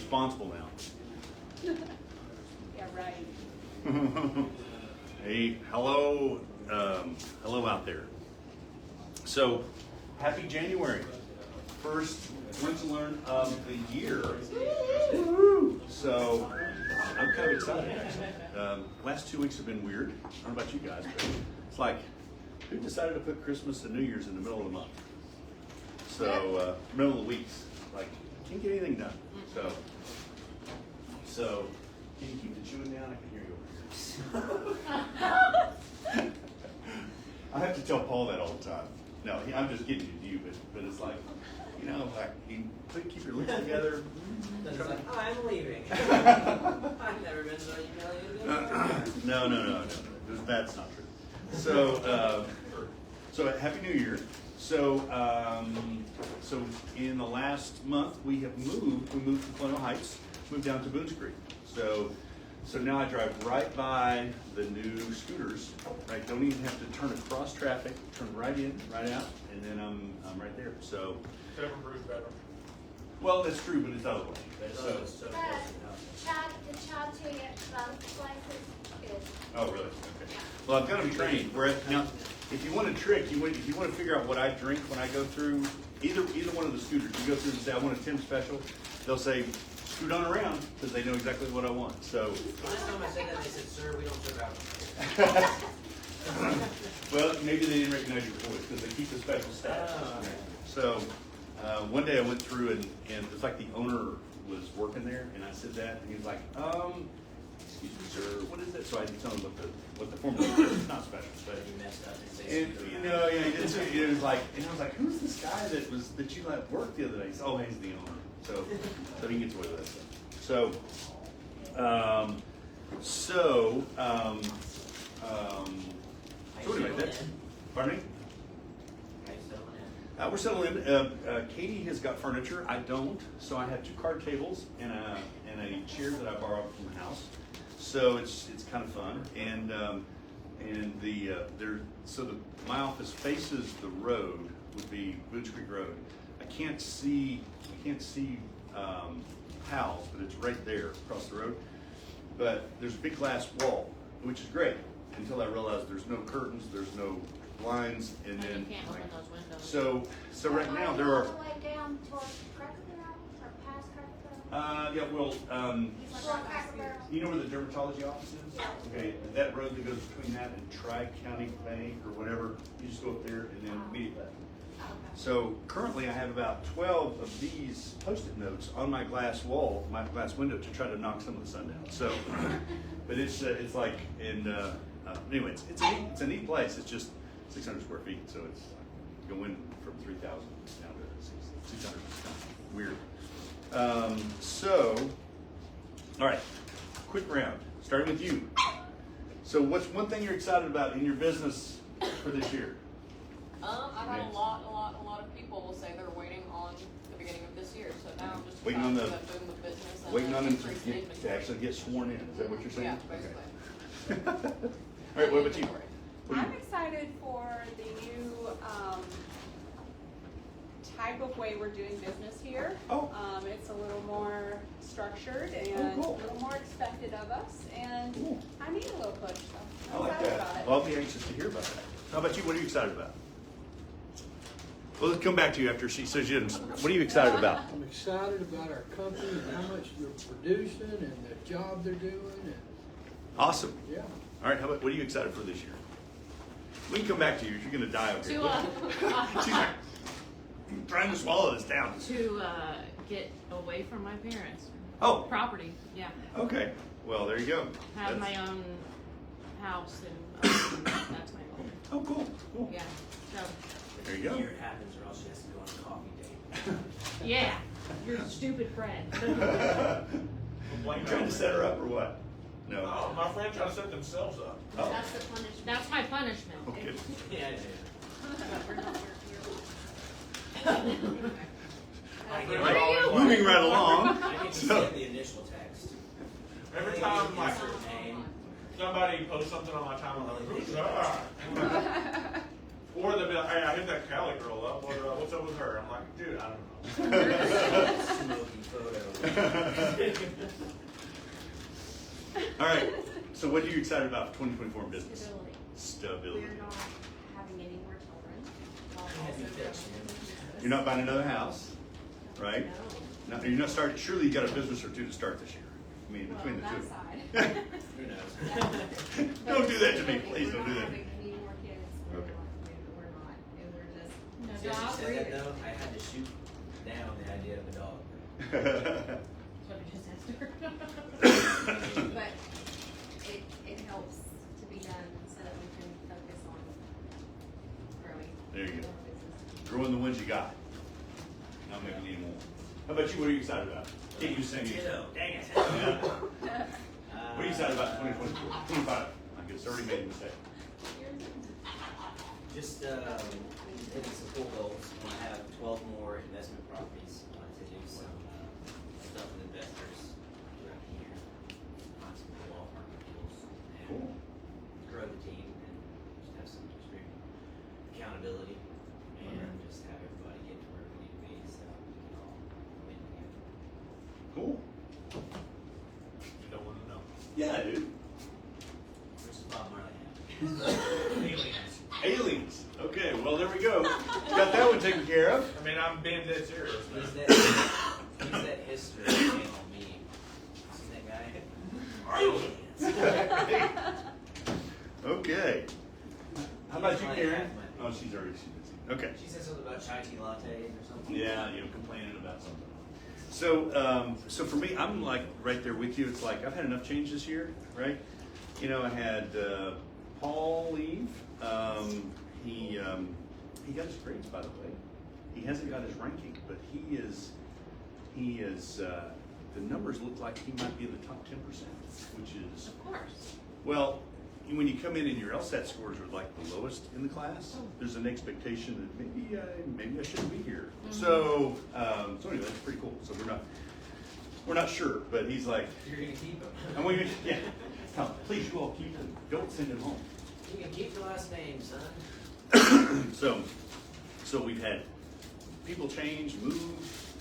responsible now. Yeah, right. Hey, hello, hello out there. So, happy January. First Win to Learn of the year. So, I'm kind of excited actually. Last 2 weeks have been weird. I don't know about you guys, but it's like, who decided to put Christmas and New Year's in the middle of the month? So, middle of the weeks. Like, can't get anything done. So, can you keep the chewing down? I can hear you over here. I have to tell Paul that all the time. No, I'm just kidding you, but it's like, you know, like you keep your lips together. It's like, oh, I'm leaving. I've never been so humiliated. No. That's not true. So Happy New Year. So in the last month we moved from Colonial Heights, moved down to Boones Creek. So now I drive right by the new scooters. Right, don't even have to turn across traffic. Turn right in, right out, and then I'm right there. So. Better. Well, that's true, but it's other way. So The child tuning at both places is. Oh, really? Okay. Well, I've got them trained. Now, if you want a trick, if you want to figure out what I drink when I go through either one of the scooters, you go through and say, I want a Tim special. They'll say, scoot on around, because they know exactly what I want. So. last time I said that, they said, sir, we don't serve alcohol. Well, maybe they didn't recognize your voice because they keep the special status. So one day I went through and it's like the owner was working there, and I said that, and he was like, excuse me, sir, what is that? So I had to tell him what the formula is. It's not special, but You messed up. and you know, yeah, it was like, and I was like, who's this guy that you let work the other day? He said, oh, he's the owner. So he gets away with that stuff. So anyway, that's, pardon me? We're settling in. Katie has got furniture. I don't, so I have 2 card tables and a chair that I borrowed from the house. So it's kind of fun. And my office faces the road, would be Boones Creek Road. I can't see Powell's, but it's right there across the road. But there's a big glass wall, which is great until I realized there's no curtains, there's no blinds, and then you can't open those windows. So right now there are. All the way down towards Cracker Barrel or past Cracker Barrel? Yeah, well, Before Cracker Barrel. you know where the dermatology office is? Okay, that road that goes between that and Tri-County Bank or whatever, you just go up there and then immediately left. So currently I have about 12 of these Post-it notes on my glass wall, my glass window, to try to knock some of the sun down. So, but it's like, and anyway, it's a neat place. It's just 600 square feet, so it's going from 3,000 down to 600. It's kind of weird. All right, quick round, starting with you. So what's one thing you're excited about in your business for this year? I've had a lot of people say they're waiting on the beginning of this year. So now I'm just Waiting on boom of business. And Waiting on them increased inventory. to actually get sworn in. Is that what you're saying? Yeah, basically. Okay. All right, what about you? I'm excited for the new type of way we're doing business here. Oh. It's a little more structured and cool. a little more expected of us, and Cool. I need a little push, so I I'm like excited that. about it. Well, I'll be anxious to hear about that. How about you? What are you excited about? Well, let's come back to you after she says you. What are you excited about? I'm excited about our company and how much they're producing and the job they're doing, and Awesome. yeah. All right. How about what are you excited for this year? We can come back to you. You're going to die over here. She's like, I'm trying to swallow this down. To get away from my parents. Oh. Property, yeah. Okay. Well, there you go. Have That's- my own house and that's my goal. Oh, cool. Cool. Yeah. So, There you go. Here it happens, or else she has to go on a coffee date. yeah. You're a stupid friend. Trying to set her up or what? No. Oh, my friends try to set themselves up. Oh. That's the punishment. That's my punishment. Okay. Yeah. What are you? Moving right along. I get to So- send the initial text. Every time like Insert name. somebody posts something on my timeline, I'm like, who's that? Or they'll be like, hey, I hit that Cali girl up. What's up with her? I'm like, dude, I don't know. Smoky photo. All right, so what are you excited about for 2024 in business? Stability. Stability. We're not having any more children. While Yeah, also you growing fix the business. You're not buying another house, right? No. No, you're not starting. Surely you got a business or two to start this year. I mean, Well, between the that two. side. Who knows? Don't do that to me, But please. Don't do We're that. not having any more kids. We're Okay. not. We're not. We're just. No See, as you dog said that breeder. though, I had to shoot down the idea of a dog. That's what I just asked her. But it helps to be done so that we can focus on growing. There you go. our business. Growing the ones you got. Not making any more. How about you? What are you excited about? Can't you sing it? Ditto, dang it. Yeah. What are you excited about in 2024? 25. I guess already made a mistake. Just hitting some cool goals. I want to have 12 more investment properties. I want to do some stuff with investors throughout the year. Find some cool off-market deals. And Cool. grow the team and just have some extreme accountability. And just have everybody get to where we need to be so we can all win together. Cool. You don't want to know. Yeah, dude. Where's Bob Marley at? Aliens. Aliens. Okay, well, there we go. Got that one taken care of. I mean, I'm being dead serious. He's Man. that history channel meme. See that guy? Okay. How about you, Karen? Oh, she's already busy. Okay. She said something about chai tea lattes or something. Yeah, you know, complaining about something. So, so for me, I'm like right there with you. It's like I've had enough change this year, right? You know, I had Paul leave. He got his grades, by the way. He hasn't got his ranking, but he is. The numbers look like he might be in the top 10%, which is Of course. well. When you come in and your LSAT scores are like the lowest in the class, there's an expectation that maybe I shouldn't be here. So anyway, that's pretty cool. So we're not sure, but he's like, You're gonna keep him. and we yeah, no, please you all keep him. Don't send him home. You can keep your last name, son. So we've had people change, move,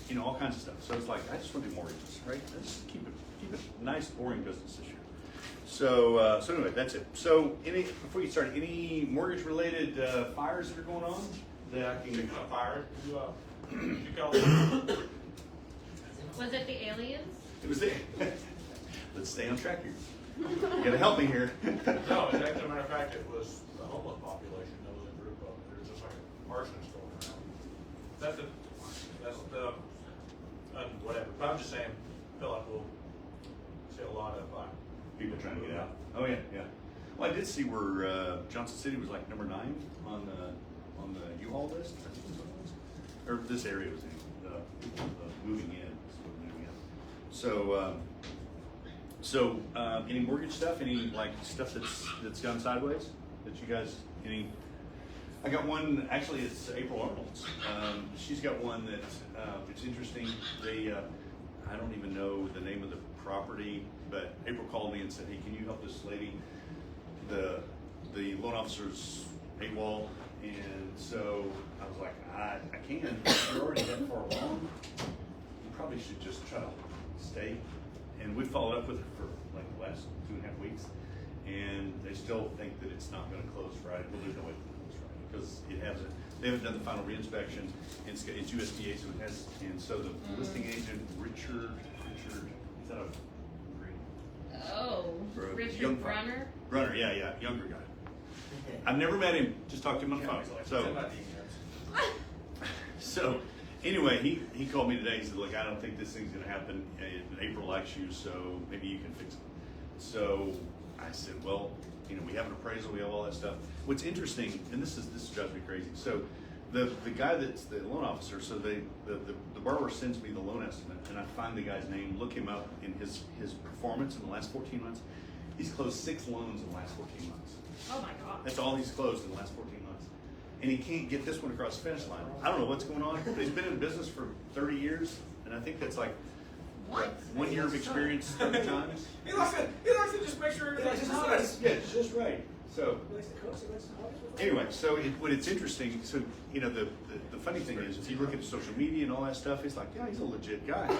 you know, all kinds of stuff. So it's like I just want to do mortgages, right? Let's keep it nice, boring business this year. So anyway, that's it. So before you start, any mortgage related fires that are going on that I can? Speaking of fire, you call Was it the aliens? It was there. Let's stay on track here. You gotta help me here. No, as a matter of fact, it was the homeless population that was in group of, there's just like arsonists going around. That's the, whatever, but I'm just saying, feel like we'll see a lot of, People trying to get out. Oh yeah, yeah. Well, I did see where Johnson City was like number 9 on the U-Haul list. I think that's what it was. Or this area was people moving in. So any mortgage stuff? Any like stuff that's gone sideways? That you guys any? I got one. Actually, it's April Arnold's. She's got one that it's interesting. They I don't even know the name of the property, but April called me and said, "Hey, can you help this lady? The loan officer's AWOL." And so I was like, I can. You're already that far along. You probably should just try to stay. And we followed up with her for like the last 2.5 weeks, and they still think that it's not going to close Friday. Well, there's no way to close Friday because it hasn't. They haven't done the final reinspection. It's USDA, so it has. And so the listing agent Richard, is that a green? Oh, Young Richard Brunner? Brunner, yeah, younger guy. I've never met him. Just talked to him on the phone. So anyway, he called me today. He said, "Look, I don't think this thing's going to happen. April likes you, so maybe you can fix it." So I said, "Well, you know, we have an appraisal. We have all that stuff." What's interesting, and this drives me crazy. So the guy that's the loan officer. So the borrower sends me the loan estimate, and I find the guy's name, look him up in his performance in the last 14 months. He's closed 6 loans in the last 14 months. Oh my God. That's all he's closed in the last 14 months. And he can't get this one across the finish line. I don't know what's going on, but he's been in business for 30 years, and I think that's like, what, 1 year of experience 30 times? He likes to just make sure everything's just nice. Yeah, it's just right. So, anyway, so when it's interesting, so, you know, the funny thing is, if you look at social media and all that stuff, it's like, yeah, he's a legit guy.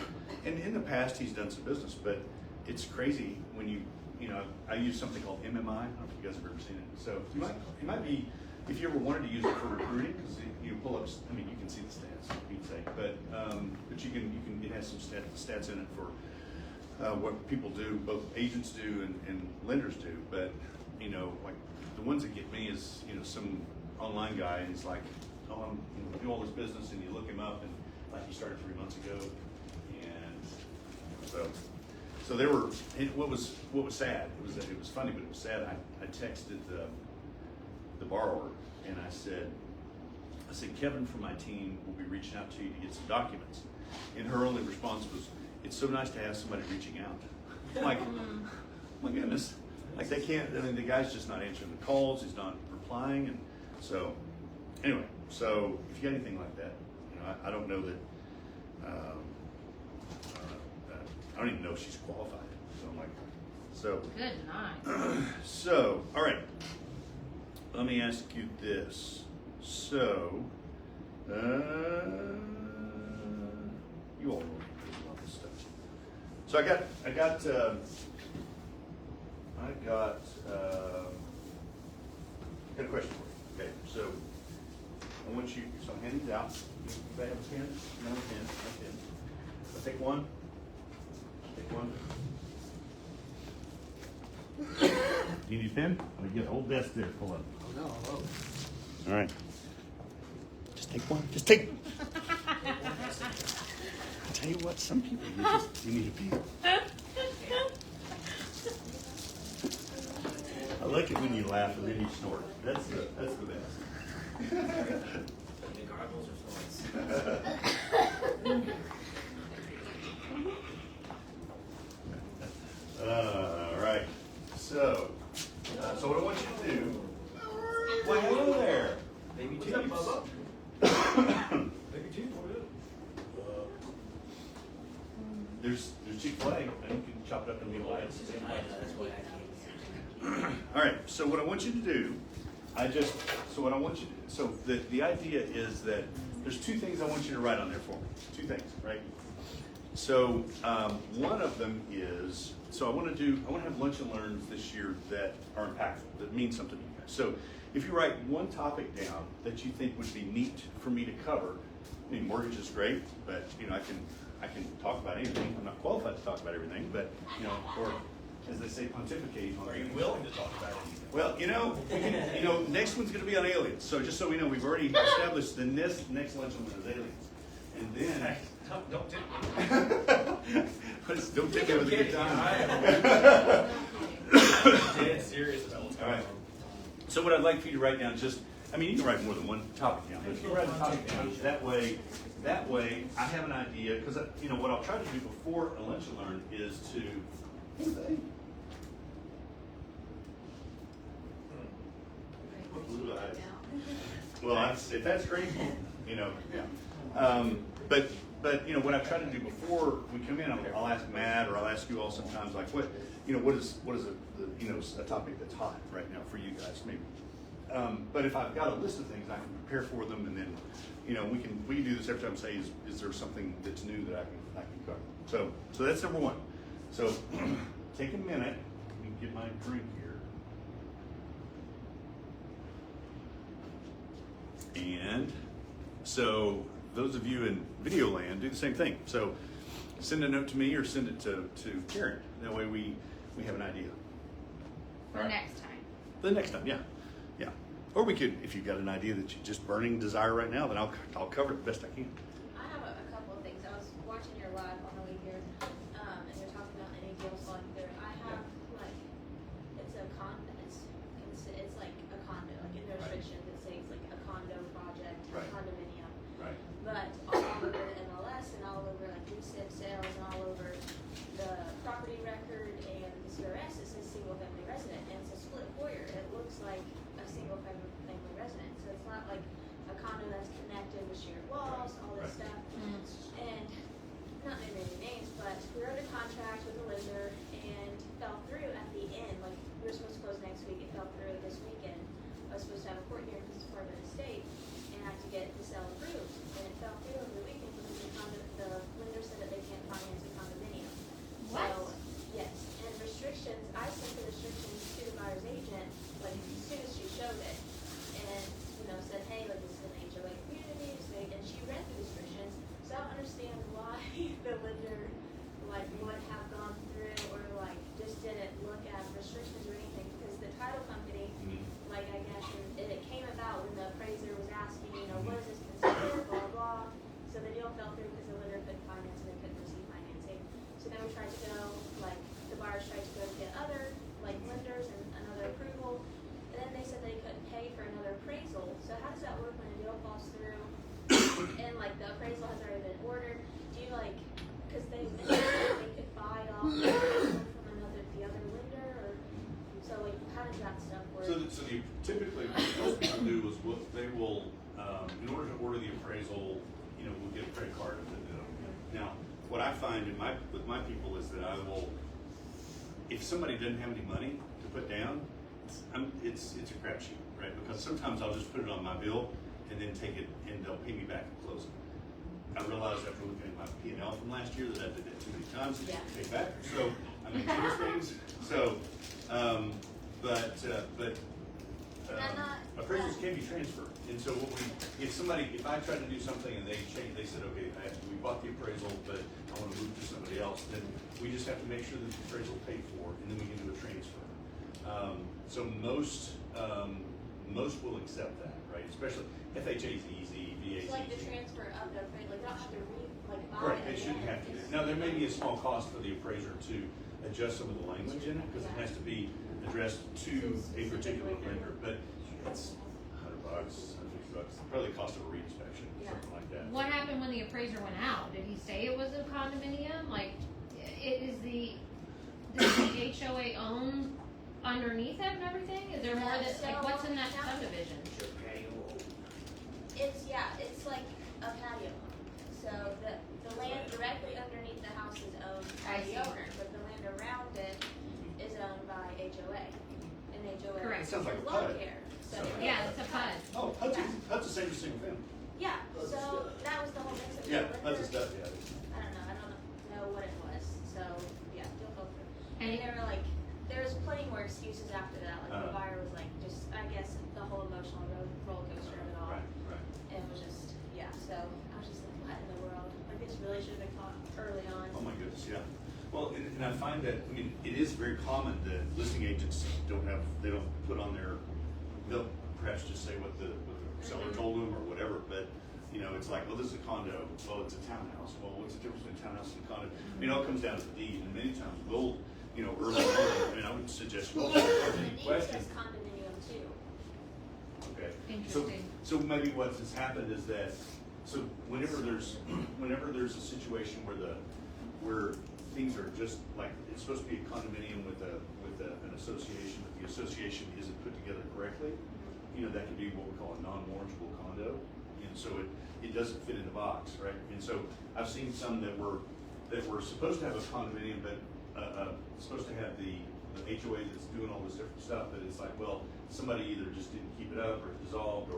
And in the past, he's done some business, but it's crazy when you know, I use something called MMI. I don't know if you guys have ever seen it. So it might be, if you ever wanted to use it for recruiting, because you pull up, I mean, you can see the stats, for Pete's sake, but you can, it has some stats in it for what people do, both agents do and lenders do. But, you know, like the ones that get me is, you know, some online guy, and he's like, oh, I'm, you know, do all this business, and you look him up, and like he started 3 months ago, and so there were. What was sad? It was funny, but it was sad. I texted the borrower, and I said, Kevin from my team will be reaching out to you to get some documents. And her only response was, it's so nice to have somebody reaching out. I'm like, oh my goodness. Like they can't, I mean, the guy's just not answering the calls, he's not replying. And so, anyway, so if you got anything like that, you know, I don't know that, I don't even know if she's qualified. So I'm like, so. Good night. So, all right. Let me ask you this. So, you all know about this stuff. So I got a question for you. Okay, so I want you, so I'm handing it out. You have a pen? No pen, no pen. I'll take one. Take one. Do you need a pen? I'll get an old desk there, pull up. Oh, no, I love it. All right. Just take one. Just take. I'll tell you what, some people, you need a pen. I like it when you laugh and then you snort. That's the best. The gargles or snorts? All right. So what I want you to do. Well, hello there. Baby What's up, tubes. Bubba? Maybe two for you. There's Chick-fil-A, and you can chop it up and be lights. That's what I can't. All right. So what I want you to do, so the idea is that there's two things I want you to write on there for me. Two things, right? So one of them is, so I want to have lunch and learns this year that are impactful, that mean something to you guys. So if you write one topic down that you think would be neat for me to cover, I mean, mortgage is great, but you know, I can talk about anything. I'm not qualified to talk about everything, but you know, or as they say, pontificate. Are you willing to talk about it? Well, you know, next one's going to be on aliens. So just so we know, we've already established the next lunch and learn is aliens, and then. Don't tip me. Don't take it with a good time. Dead serious about what's All going right. on. So what I'd like for you to write down, I mean, you can write more than one topic down. But if you write a topic down, that way I have an idea. Because you know what I'll try to do before a lunch and learn is to. Who's they? Blue eyes. Well, if that's crazy, you know, yeah. But you know what I try to do before we come in, I'll ask Matt or I'll ask you all sometimes, like what is a topic that's hot right now for you guys maybe. But if I've got a list of things, I can prepare for them, and then you know we can do this every time. Say, is there something that's new that I can cover? So that's number one. So take a minute. Let me get my drink here. And so those of you in video land, do the same thing. So send a note to me or send it to Karen. That way we have an idea. For All right. next time. The next time, yeah. Or we could, if you've got an idea that you just burning desire right now, then I'll cover it the best I can. I have a couple of things. I was watching your live on the way here, and you're talking about any deals on there. I have like it's like a condo, like in the restrictions it says like a condo project, Right. condominium. Right. But all over the MLS and all over like resale sales and all over the property record and the CRS, it says single family resident, and it's a split foyer. It looks like a single family resident, so it's not like a condo that's connected with shared walls, all this Right. stuff. And not naming any names, but we wrote a contract with a lender and fell through at the end. Like we were supposed to close next week, it fell fell through this weekend. I was supposed to have a court hearing because it's part of an estate, and I had to get the sale approved, and it fell through over the weekend because the lender said that they can't finance a condominium. What? So, yes, and restrictions, I sent the restrictions to the buyer's agent, like, as soon as she showed it, and, said, hey, like, this is an HOA community, and she read the restrictions, so I don't understand why the lender, like, would have gone through, or, like, just didn't look at restrictions or anything, because the title company, like, I guess, it came about when the appraiser was asking, what is this considered, blah, blah, so the deal fell through because the lender couldn't finance and they couldn't receive financing. So then we tried to go, like, the buyers tried to go get other, like, lenders and another approval, and then they said they couldn't pay for another appraisal. So how does that work when a deal falls through and, like, the appraisal has already been ordered? Do you, like, because they mentioned that they could buy it off the other lender, or, so, like, how does that stuff work? Typically, what most people do is they will, in order to order the appraisal, we'll get a credit card. Now, what I find with my people is that I will, if somebody doesn't have any money to put down, it's a crapshoot, right? Because sometimes I'll just put it on my bill and then take it and they'll pay me back at closing. I realized after looking at my P&L from last year that I did that too many times to pay back. So I mean, change things. So, appraisals can be transferred. And so if I try to do something and they said, okay, we bought the appraisal, but I want to move to somebody else, then we just have to make sure that the appraisal is paid for, and then we can do a transfer. So most will accept that, right? Especially FHA is easy, VA is It's like the easy. transfer of the appraisal, like, they don't have to buy Correct, it they shouldn't again. have to. Now, there may be a small cost for the appraiser to adjust some of the language in it, because it has to be addressed to a particular lender, but it's $100, $150, probably the cost of a re-inspection, something like that. What happened when the appraiser went out? Did he say it was a condominium? Like, does the HOA own underneath it and everything? Is there more that, like, what's in that subdivision? It's like a patio home. So the land directly underneath the house is owned by I see. the owner, but the land around it is owned by HOA. And HOA Correct. is Sounds like a lawn PUD. care. So Yeah, it's a PUD. Oh, HUD's the same as single family. Yeah, so that was the whole mix of Yeah, the HUD's the lender. stuff, yeah. I don't know what it was. So yeah, deal fell through. And And they were like, there was plenty more excuses after that. Like the Uh-huh. buyer was like, just I guess the whole emotional roller coaster of it all. Right. And it was just, yeah, so I was just like, what in the world? Like, this really should have been caught early on. Oh my goodness, yeah. Well, and I find that, it is very common that listing agents don't put on they'll perhaps just say what the seller told them or whatever, but, it's like, well, this is a condo, well, it's a townhouse, well, what's the difference between a townhouse and a condo? It all comes down to the deed, and many times we'll, early on, I would suggest, well, The any deed question. says condominium too. Okay. Interesting. So maybe what has happened is that, so whenever there's a situation where things are just like, it's supposed to be a condominium with an association, but the association isn't put together correctly, that could be what we call a non-warrantable condo. And so it doesn't fit in the box, right? And so I've seen some that were supposed to have a condominium, but supposed to have the HOA that's doing all this different stuff, but it's like, well, somebody either just didn't keep it up or it dissolved,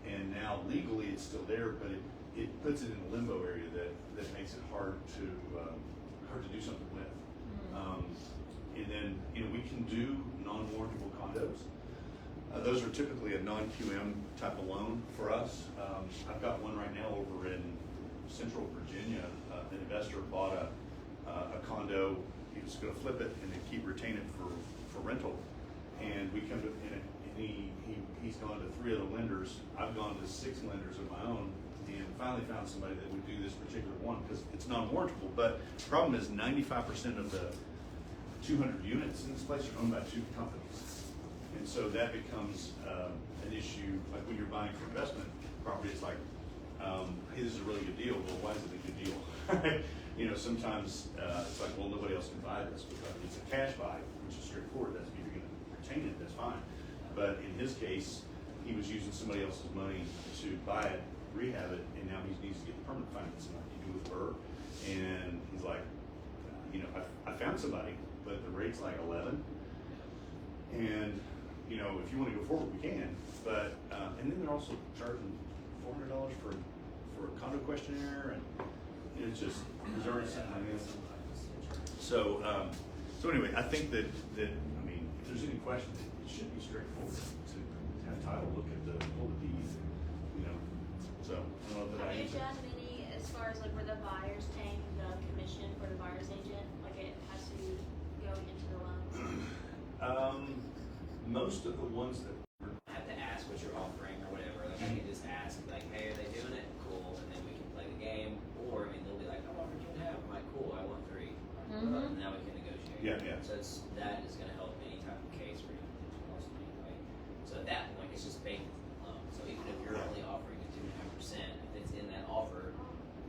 and now legally it's still there, but it puts it in a limbo area that makes it hard to do something with. And then, we can do non-warrantable condos. Those are typically a non-QM type of loan for us. I've got one right now over in Central Virginia. An investor bought a condo. He was going to flip it and then retain it for rental. And we come to, and he's gone to 3 other lenders. I've gone to 6 lenders of my own, and finally found somebody that would do this particular one because it's non-warrantable. But the problem is 95% of the 200 units in this place are owned by 2 companies. And so that becomes an issue, like when you're buying for investment property, it's like, hey, this is a really good deal. Well, why is it a good deal? Sometimes it's like, well, nobody else can buy this because it's a cash buy, which is straightforward. That's if you're going to retain it, that's fine. But in his case, he was using somebody else's money to buy it, rehab it, and now he needs to get the permanent financing like he do with her. And he's like, I found somebody, but the rate's like 11. And you know, if you wanna go forward, we can, but, and then they're also charging $400 for a condo questionnaire, and it's just, there's already something like this. So, so anyway, I think that, I mean, if there's any question, it should be straightforward to have title look at the deed, you know, so, I don't know that I Have you answered. done any as far as like where the buyer's paying the commission for the buyer's agent? Like it has to go into the loan? Most of the ones that I have to ask what you're offering or whatever, like I can just ask, like, hey, are they doing it? Cool, and then we can play the game, or, I mean, they'll be like, I'm offering 2.5, I'm like, cool, I want 3. And now we can negotiate. Yeah, yeah. So that is gonna help any type of case where you have to loss anyway. So at that point, it's just baked into the loan, so even if you're only offering a 2.5%, if it's in that offer,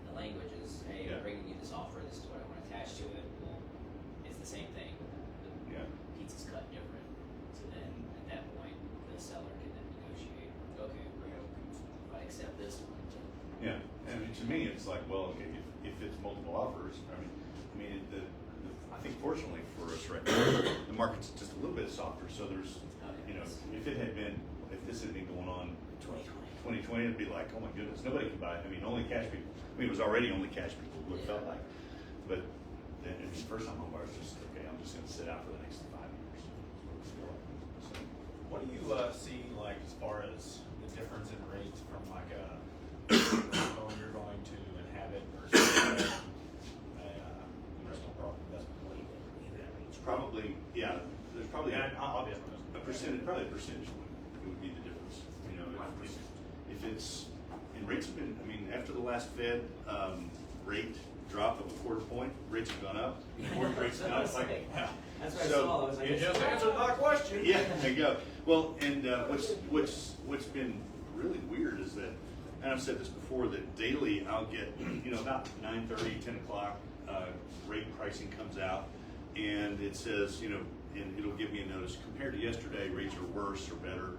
the language is, hey, Yeah. I'm bringing you this offer, this is what I want attached to it, well, it's the same thing, the Yeah. pizza's cut different. So then, at that point, the seller can then negotiate, okay, if I accept this one, Yeah, and to me, it's like, well, okay, if it's multiple offers, I mean, I think fortunately for us right now, the market's just a little bit softer, so there's, you know, if this had been going on 2020, it'd be like, oh my goodness, nobody can buy it. I mean, only cash people. I mean, it was already only cash people, what it felt like. But then, I mean, first time home buyers just, okay, I'm just gonna sit out for the next 5 years. So, What do you see like as far as the difference in rates from like a home you're going to inhabit versus a personal property investment? it's probably, yeah, there's probably Yeah, I'll be a percentage, probably a percentage point, it would be the difference, you know, if it's, and rates have been, I mean, after the last Fed, rate drop of a quarter point, rates have gone up, mortgage rates have gone up, like, that's what I So, saw, I was like. You just answered my question. yeah, there you go. Well, and, what's been really weird is that, and I've said this before, that daily I'll get, you know, about 9:30, 10 o'clock, rate pricing comes out, and it says, you know, and it'll give me a notice, compared to yesterday, rates are worse or better.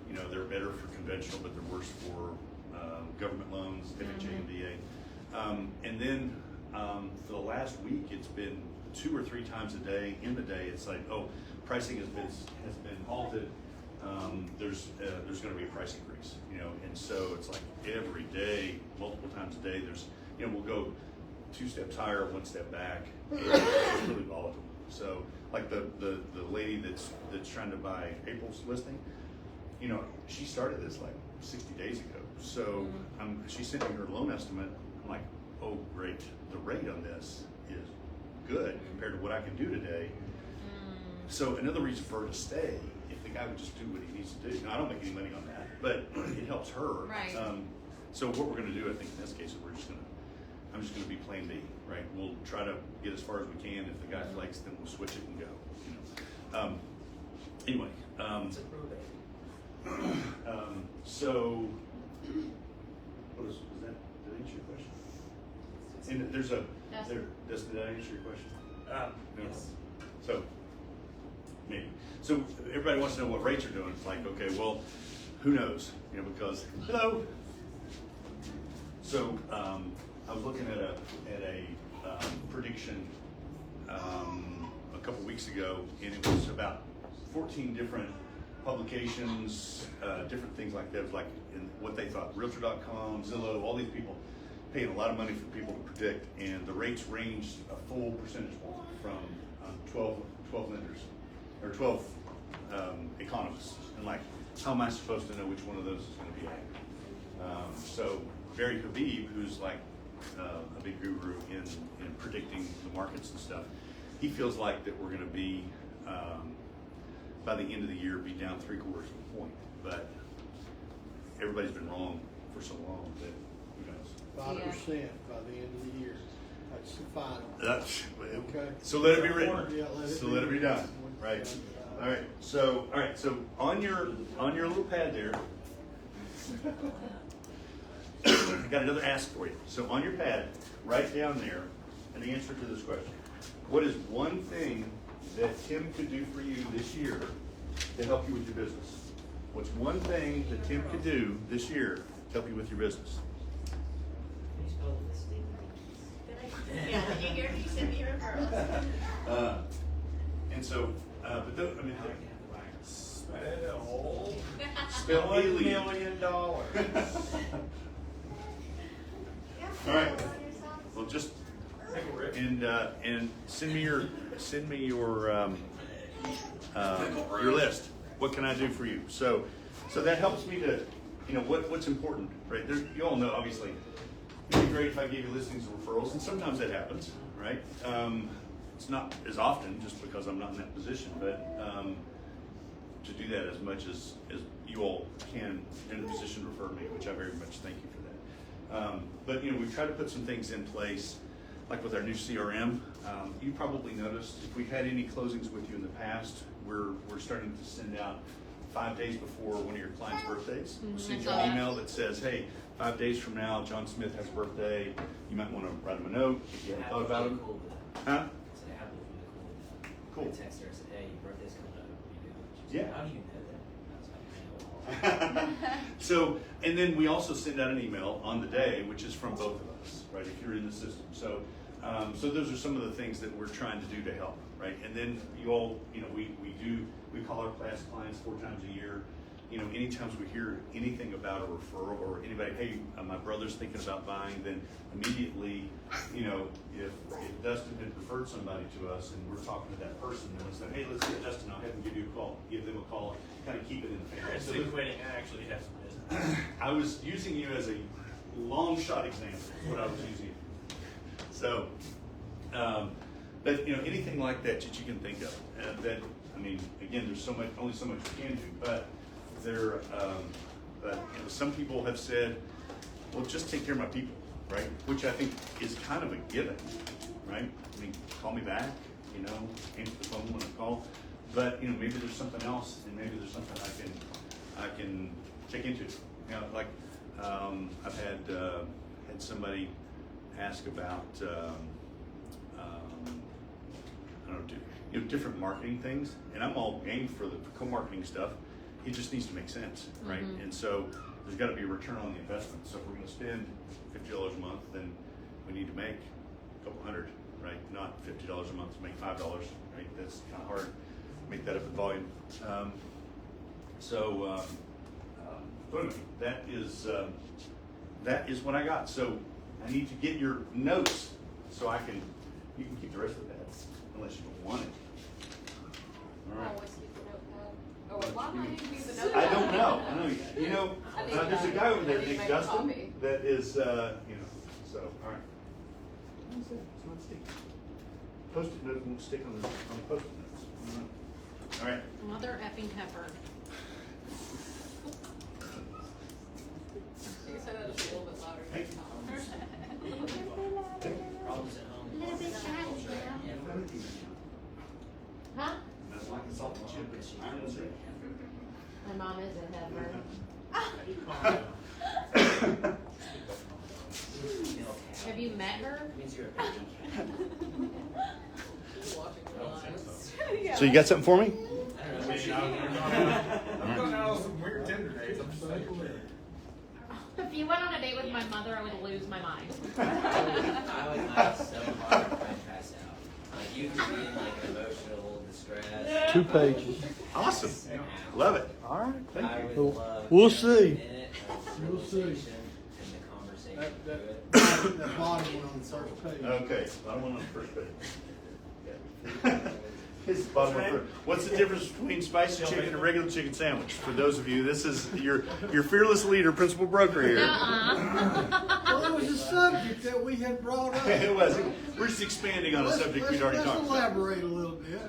You know, they're better for conventional, but they're worse for, government loans, FHA and VA. And then, for the last week, it's been 2 or 3 times a day, in the day, it's like, oh, pricing has been halted. There's gonna be a price increase, you know, and so it's like every day, multiple times a day, there's, you know, we'll go 2 steps higher, 1 step back, and it's really volatile. So, like the lady that's trying to buy April's listing, you know, she started this like 60 days ago. So, she sent me her loan estimate. I'm like, oh, great, the rate on this is good compared to what I can do today. So another reason for her to stay, if the guy would just do what he needs to do. Now, I don't make any money on that, but it helps her. Right. So what we're gonna do, I think in this case, is I'm just gonna be plan B, right? We'll try to get as far as we can. If the guy flakes, then we'll switch it and go, you know. Anyway, It's a probate. so, was that, did I answer your question? And there's a, Yes. did I answer your question? No. Yes. So, maybe. So everybody wants to know what rates are doing. It's like, okay, well, who knows? You know, because, hello. So, I was looking at a prediction, a couple weeks ago, and it was about 14 different publications, different things like that. It was like in what they thought, Realtor.com, Zillow, all these people paying a lot of money for people to predict, and the rates ranged a full percentage point from 12 lenders, or 12 economists. And like, how am I supposed to know which one of those is going to be accurate? So Barry Habib, who's like a big guru in predicting the markets and stuff, he feels like that we're going to be, by the end of the year, be down 3/4 of a point. But everybody's been wrong for so long that who knows. 5% by the end of the year. That's the final. That's, Okay. so let it be written. Yeah, Let it be done. Right. All right. So on your little pad there, I got another ask for you. So on your pad, write down there an answer to this question. What is one thing that Tim could do for you this year to help you with your business? What's one thing that Tim could do this year to help you with your business? Can you spell listing? Yeah, eager to send me referrals. And so, but I mean, Well, Spell $1 alien. million. All right. Well, just Thank you, Rick. and send me your list. What can I do for you? So that helps me to, what's important, right? You all know, obviously, it'd be great if I gave you listings and referrals, and sometimes that happens, right? It's not as often just because I'm not in that position, but to do that as much as you all can in a position to refer me, which I very much thank you for that. But we've tried to put some things in place, like with our new CRM. You probably noticed if we've had any closings with you in the past, we're starting to send out 5 days before one of your clients' birthdays. We'll send you an email that says, hey, 5 days from now, John Smith has a birthday. You might want to write him a note if you haven't thought about him. Cool with that. Huh? So they have to be cool with that. Cool. I texted her and said, hey, your birthday's coming up. You know, she said, Yeah. how do you know that? I was like, I know. So, and then we also send out an email on the day, which is from both of us, right? If you're in the system. So those are some of the things that we're trying to do to help, right? And then you all, we call our past clients 4 times a year. Anytime we hear anything about a referral or anybody, hey, my brother's thinking about buying, then immediately, if Dustin had referred somebody to us and we're talking to that person, then we say, hey, let's get Dustin, I'll have him give you a call, give them a call, kind of keep it in the family. It's quitting. I actually have some business. I was using you as a long shot example, is what I was using you. So, but anything like that you can think of. Again, there's only so much you can do, but some people have said, well, just take care of my people, right? Which I think is kind of a given, right? Call me back, answer the phone when I call. But maybe there's something else, and maybe there's something I can check into. I've had somebody ask about different marketing things, and I'm all game for the co-marketing stuff. It just needs to make sense, right? Mm-hmm. And so there's got to be a return on the investment. So if we're going to spend $50 a month, then we need to make a couple hundred, right? Not $50 a month to make $5, right? That's kind of hard to make that up in volume. So anyway, that is what I got. So I need to get your notes so you can keep the rest of that, unless you don't want it. All right. Always keep the notepad. Oh, wait, why am I using the notepad? I don't know. There's a guy over there I need to named make a Dustin copy. that is, so, all right. What is that? It's not sticky. Post-it notes won't stick on the post-it notes. All right. Mother effing heifer. You can say that just a little bit louder. Hey. Problems at home. A little bit shy, Huh? That's like a salted chip, but I don't say. My mom is a heifer. Have you met her? Means you're a baby. Watching the lines. Yeah. So you got something for me? I don't know. I'm going out on some weird Tinder dates. I'm just saying. If you went on a date with my mother, I would lose my mind. I would laugh so hard if I pass out. Like you could be in like emotional distress. 2 pages. Awesome. Love it. All right. I would Cool. love We'll to see. be in it, the We'll see. realization and the conversation through it. That bottom one on the first page. Okay, bottom one on the first page. It's the bottom one first. What's the difference between spicy chicken and a regular chicken sandwich? For those of you, this is your fearless leader, principal broker here. Well, it was a subject that we had brought up. It was. We're just expanding on a subject we'd already talked Let's about. elaborate a little bit.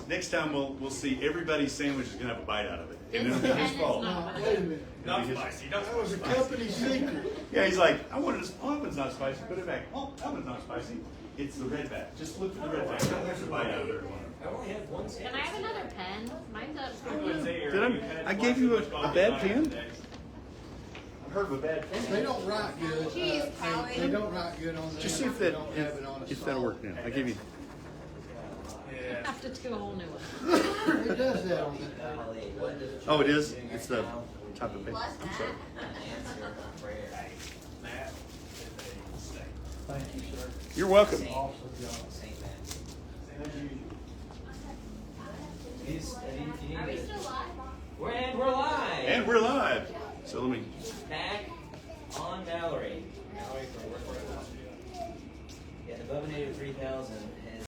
Next time we'll see everybody's sandwich is gonna have a bite out of it, and it'll be his And fault. it's not. Wait a minute. Not spicy. Not That was a spicy. company secret. Yeah, he's like, that one's not spicy. Put it back. Oh, that one's not spicy. It's the red back. Just look for the red back. There's a bite out of it. I only have one Can sandwich. I have another pen? Mine's up. Did I gave you a bad pen? I've heard of a bad pen. They don't write good. Jeez, Callie. They don't write good on that. Just see if They that don't have it on a if that'll solid. work now. I give you. Yeah. have to do a whole new one. It does that on that. Oh, it is? It's the type of page. I'm sorry. Answer prayer. Matt is a snake. Thank you, sir. You're welcome. Awesome job. Saint Matt. If you need we're live. So let me, Back on Mallory. Mallory for work. Yeah, the above and 3,000.